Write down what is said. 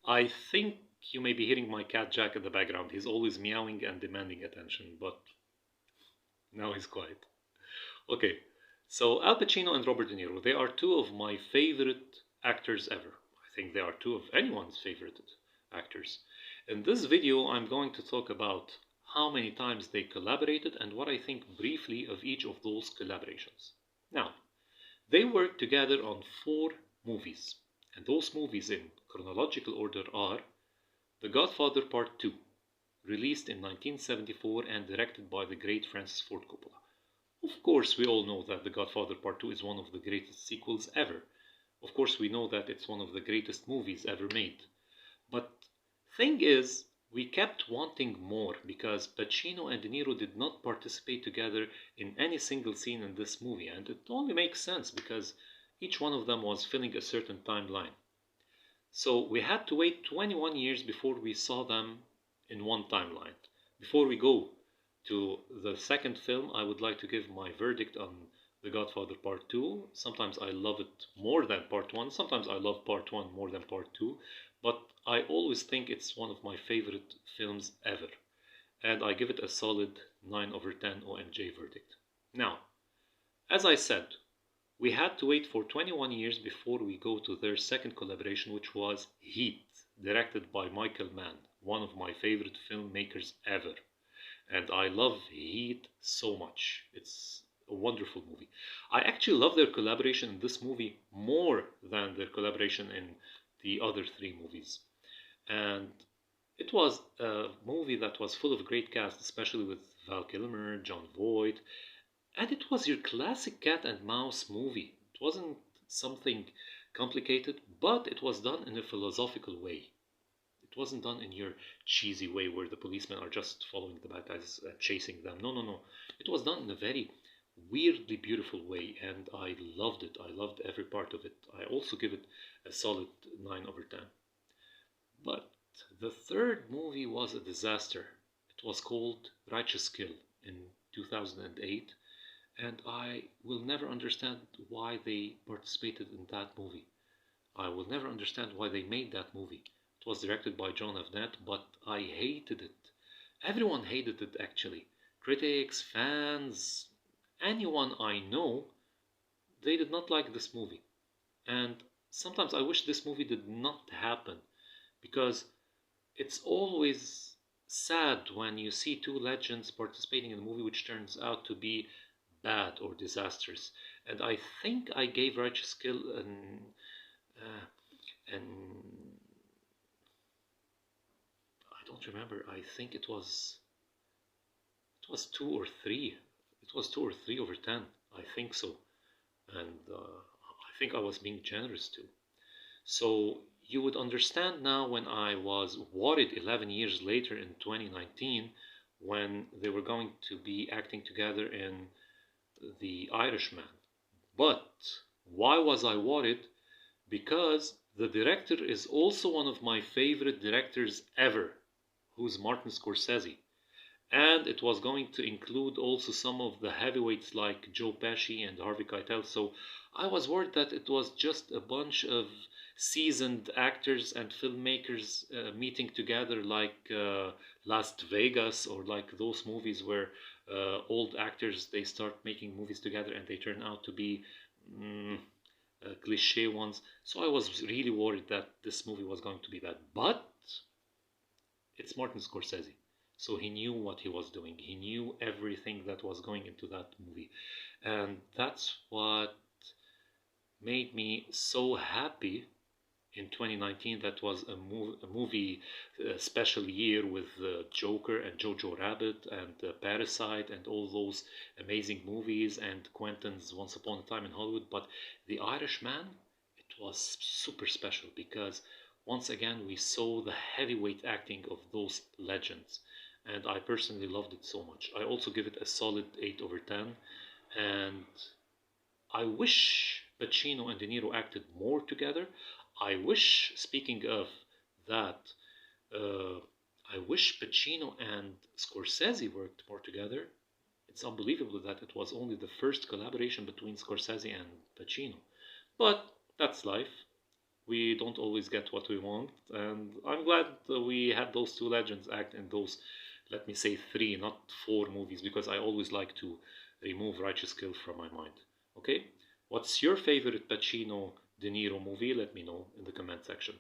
I think you may be hearing my cat Jack in the background. He's always meowing and demanding attention, but now he's quiet. Okay, so Al Pacino and Robert De Niro, they are two of my favorite actors ever. I think they are two of anyone's favorite actors. In this video, I'm going to talk about how many times they collaborated and what I think briefly of each of those collaborations. Now, they worked together on four movies, and those movies in chronological order are The Godfather Part 2, released in 1974 and directed by the great Francis Ford Coppola. Of course, we all know that The Godfather Part 2 is one of the greatest sequels ever. Of course, we know that it's one of the greatest movies ever made. But thing is, we kept wanting more because Pacino and De Niro did not participate together in any single scene in this movie, and it only makes sense because each one of them was filling a certain timeline. So we had to wait 21 years before we saw them in one timeline. Before we go to the second film, I would like to give my verdict on The Godfather Part 2. Sometimes I love it more than Part 1, sometimes I love Part 1 more than Part 2, but I always think it's one of my favorite films ever. And I give it a solid 9 over 10 OMJ verdict. Now, as I said, we had to wait for 21 years before we go to their second collaboration, which was Heat, directed by Michael Mann, one of my favorite filmmakers ever. And I love Heat so much. It's a wonderful movie. I actually love their collaboration in this movie more than their collaboration in the other three movies. And it was a movie that was full of great cast, especially with Val Kilmer, Jon Voight, and it was your classic cat and mouse movie. It wasn't something complicated, but it was done in a philosophical way. It wasn't done in your cheesy way where the policemen are just following the bad guys and chasing them. No, no, no. It was done in a very weirdly beautiful way, and I loved it. I loved every part of it. I also give it a solid 9 over 10. But the third movie was a disaster. It was called Righteous Kill in 2008, and I will never understand why they participated in that movie. I will never understand why they made that movie. It was directed by John Avnet, but I hated it. Everyone hated it actually. Critics, fans, anyone I know, they did not like this movie. And sometimes I wish this movie did not happen because it's always sad when you see two legends participating in a movie which turns out to be bad or disastrous. And I think I gave Righteous Kill an I don't remember. I think it was 2 or 3. It was 2 or 3 over 10. I think so, and I think I was being generous too. So you would understand now when I was worried 11 years later in 2019 when they were going to be acting together in The Irishman. But why was I worried? Because the director is also one of my favorite directors ever, who's Martin Scorsese. And it was going to include also some of the heavyweights like Joe Pesci and Harvey Keitel. So I was worried that it was just a bunch of seasoned actors and filmmakers meeting together like Las Vegas or like those movies where old actors they start making movies together and they turn out to be mm, cliche ones. So I was really worried that this movie was going to be bad. But it's Martin Scorsese. So he knew what he was doing. He knew everything that was going into that movie. And that's what made me so happy in 2019. That was a movie special year with Joker and Jojo Rabbit and Parasite and all those amazing movies and Quentin's Once Upon a Time in Hollywood. But The Irishman, it was super special because once again we saw the heavyweight acting of those legends. And I personally loved it so much. I also give it a solid 8 over 10. And I wish Pacino and De Niro acted more together. I wish, speaking of that, uh, I wish Pacino and Scorsese worked more together. It's unbelievable that it was only the first collaboration between Scorsese and Pacino. But that's life. we don't always get what we want, and I'm glad we had those two legends act in those, let me say, three, not four movies, because I always like to remove Righteous Kill from my mind. Okay? What's your favorite Pacino De Niro movie? Let me know in the comment section.